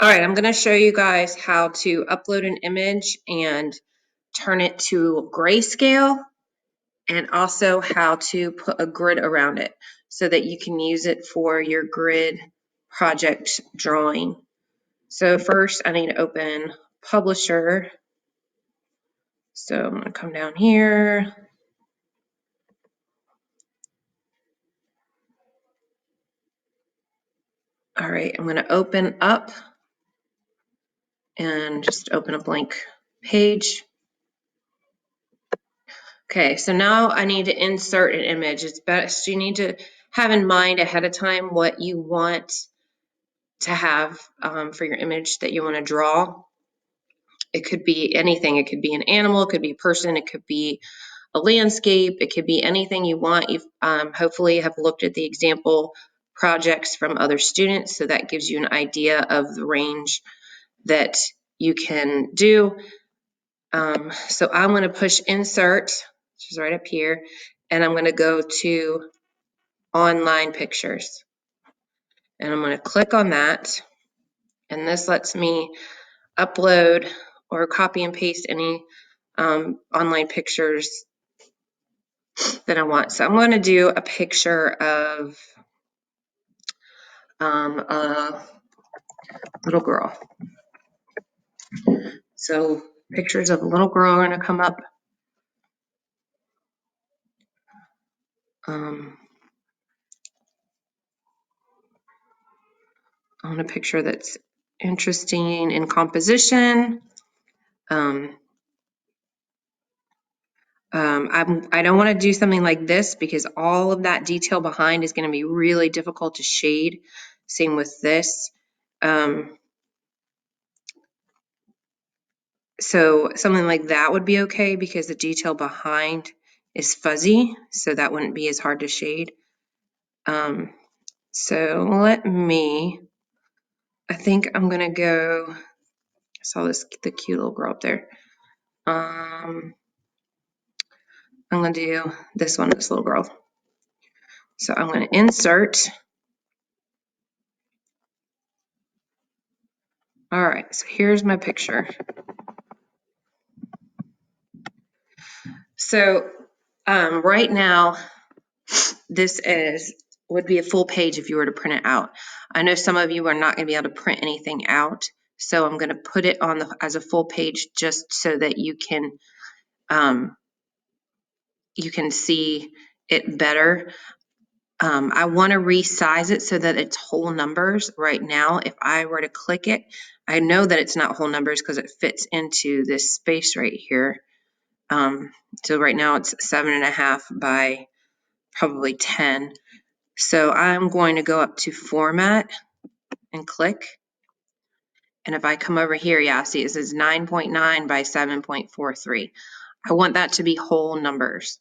All right, I'm going to show you guys how to upload an image and turn it to grayscale, and also how to put a grid around it so that you can use it for your grid project drawing. So first I need to open Publisher. So I'm going to come down here. All right, I'm going to open up and just open a blank page. Okay, so now I need to insert an image. It's best you need to have in mind ahead of time what you want to have for your image that you want to draw. It could be anything. It could be an animal, it could be a person, it could be a landscape, it could be anything you want. You've hopefully have looked at the example projects from other students, so that gives you an idea of the range that you can do. So I'm going to push insert, which is right up here, and I'm going to go to online pictures. And I'm going to click on that, and this lets me upload or copy and paste any online pictures that I want. So I'm going to do a picture of a little girl. So pictures of a little girl are going to come up. I want a picture that's interesting in composition. I don't want to do something like this because all of that detail behind is going to be really difficult to shade. Same with this. So something like that would be okay because the detail behind is fuzzy, so that wouldn't be as hard to shade. So I think I'm going to go, I saw the cute little girl up there. I'm going to do this one, this little girl. So I'm going to insert. All right, so here's my picture. So right now, this would be a full page if you were to print it out. I know some of you are not going to be able to print anything out, so I'm going to put it on as a full page just so that you can see it better. I want to resize it so that it's whole numbers. Right now, if I were to click it, I know that it's not whole numbers because it fits into this space right here. So right now it's 7.5 by probably 10. So I'm going to go up to Format and click. And if I come over here, yeah, see it says 9.9 by 7.43. I want that to be whole numbers.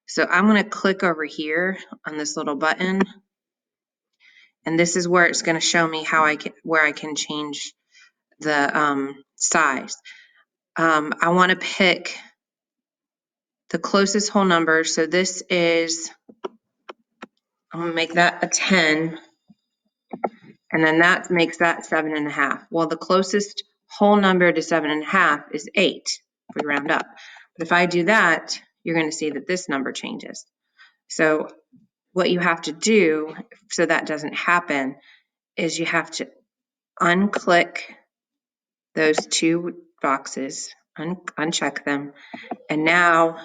So I'm going to click over here on this little button. And this is where it's going to show me where I can change the size. I want to pick the closest whole number. So this is, I'm going to make that a 10. And then that makes that 7.5. Well, the closest whole number to 7.5 is 8, if we round up. But if I do that, you're going to see that this number changes. So what you have to do so that doesn't happen is you have to unclick those two boxes, uncheck them, and now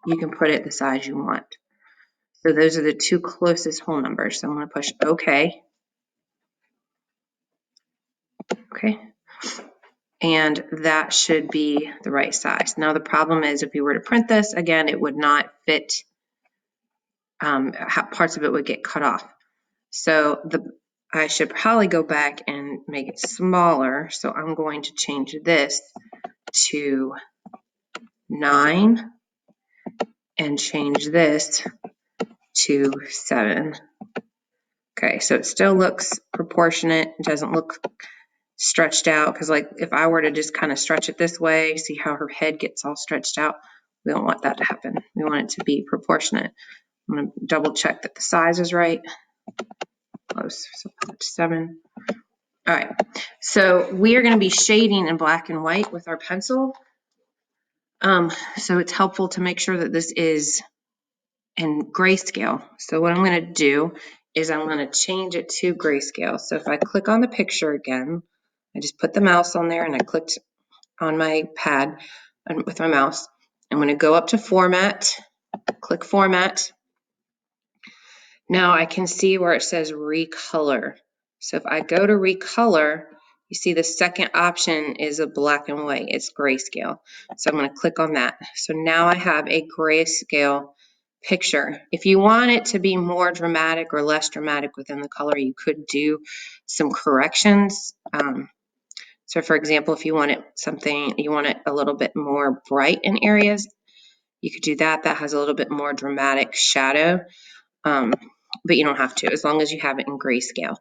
you can put it the size you want. So those are the two closest whole numbers. So I'm going to push OK. Okay. And that should be the right size. Now the problem is if you were to print this, again, it would not fit, parts of it would get cut off. So I should probably go back and make it smaller. So I'm going to change this to 9 and change this to 7. Okay, so it still looks proportionate. It doesn't look stretched out because like if I were to just kind of stretch it this way, see how her head gets all stretched out? We don't want that to happen. We want it to be proportionate. I'm going to double check that the size is right. Close, so 7. All right, so we are going to be shading in black and white with our pencil. So it's helpful to make sure that this is in grayscale. So what I'm going to do is I'm going to change it to grayscale. So if I click on the picture again, I just put the mouse on there and I clicked on my pad with my mouse. I'm going to go up to format, click format. Now I can see where it says recolor. So if I go to recolor, you see the second option is a black and white. It's grayscale. So I'm going to click on that. So now I have a grayscale picture. If you want it to be more dramatic or less dramatic within the color, you could do some corrections. So for example, if you want it a little bit more bright in areas, you could do that. That has a little bit more dramatic shadow. But you don't have to, as long as you have it in grayscale.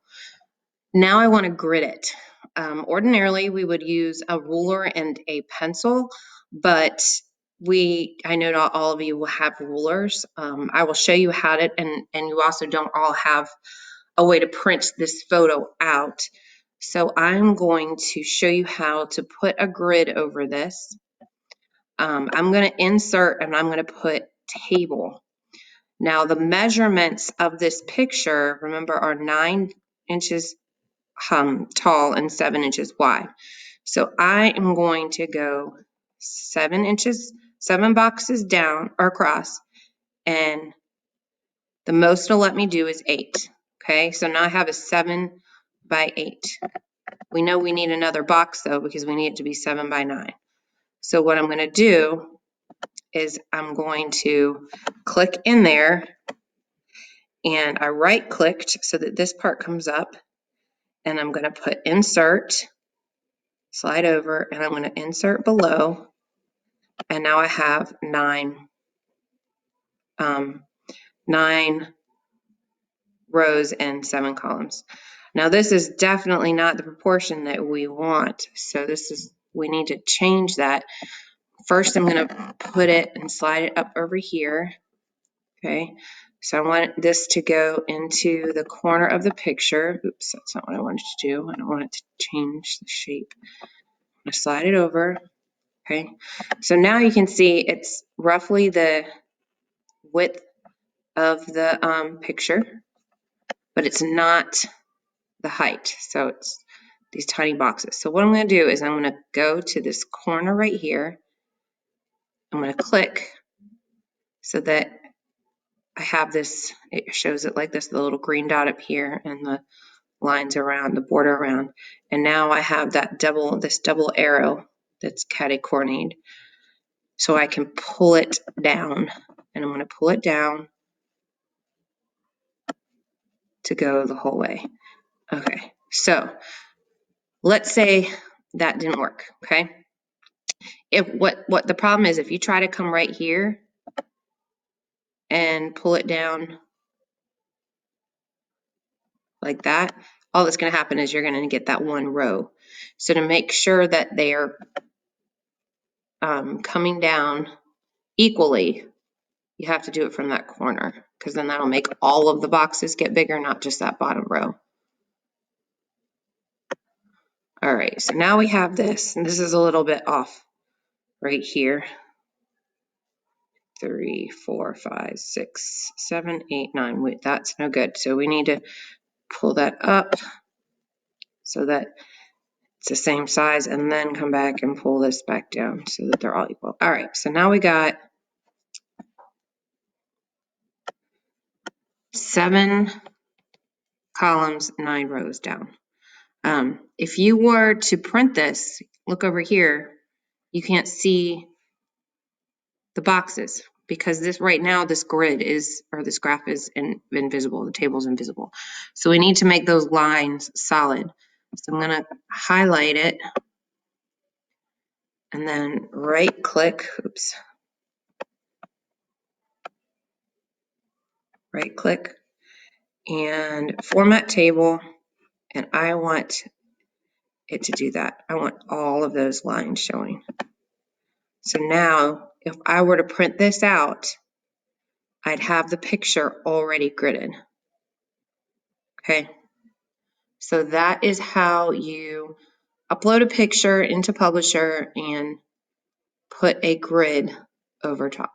Now I want to grid it. Ordinarily, we would use a ruler and a pencil, but I know not all of you will have rulers. I will show you how to, and you also don't all have a way to print this photo out. So I'm going to show you how to put a grid over this. I'm going to insert and I'm going to put table. Now the measurements of this picture, remember, are 9 inches tall and 7 inches wide. So I am going to go 7 inches, 7 boxes down or across, and the most it'll let me do is 8. Okay, so now I have a 7 by 8. We know we need another box though because we need it to be 7 by 9. So what I'm going to do is I'm going to click in there, and I right clicked so that this part comes up, and I'm going to put insert, slide over, and I'm going to insert below, and now I have 9 rows and 7 columns. Now this is definitely not the proportion that we want, so we need to change that. First, I'm going to put it and slide it up over here. Okay, so I want this to go into the corner of the picture. Oops, that's not what I wanted to do. I don't want it to change the shape. I'm going to slide it over. Okay, so now you can see it's roughly the width of the picture, but it's not the height. So it's these tiny boxes. So what I'm going to do is I'm going to go to this corner right here. I'm going to click so that I have this, it shows it like this, the little green dot up here and the lines around, the border around. And now I have this double arrow that's catty-cornered. So I can pull it down, and I'm going to pull it down to go the whole way. Okay, so let's say that didn't work, okay? What the problem is, if you try to come right here and pull it down like that, all that's going to happen is you're going to get that one row. So to make sure that they are coming down equally, you have to do it from that corner, because then that'll make all of the boxes get bigger, not just that bottom row. All right, so now we have this, and this is a little bit off right here. 3, 4, 5, 6, 7, 8, 9. Wait, that's no good. So we need to pull that up so that it's the same size, and then come back and pull this back down so that they're all equal. All right, so now we got 7 columns, 9 rows down. If you were to print this, look over here, you can't see the boxes because this right now, this grid is, or this graph is invisible, the table's invisible. So we need to make those lines solid. So I'm gonna highlight it and then right click, right click and format table, and I want it to do that. I want all of those lines showing. So now if I were to print this out, I'd have the picture already gridded. Okay, So that is how you upload a picture into Publisher and put a grid over top.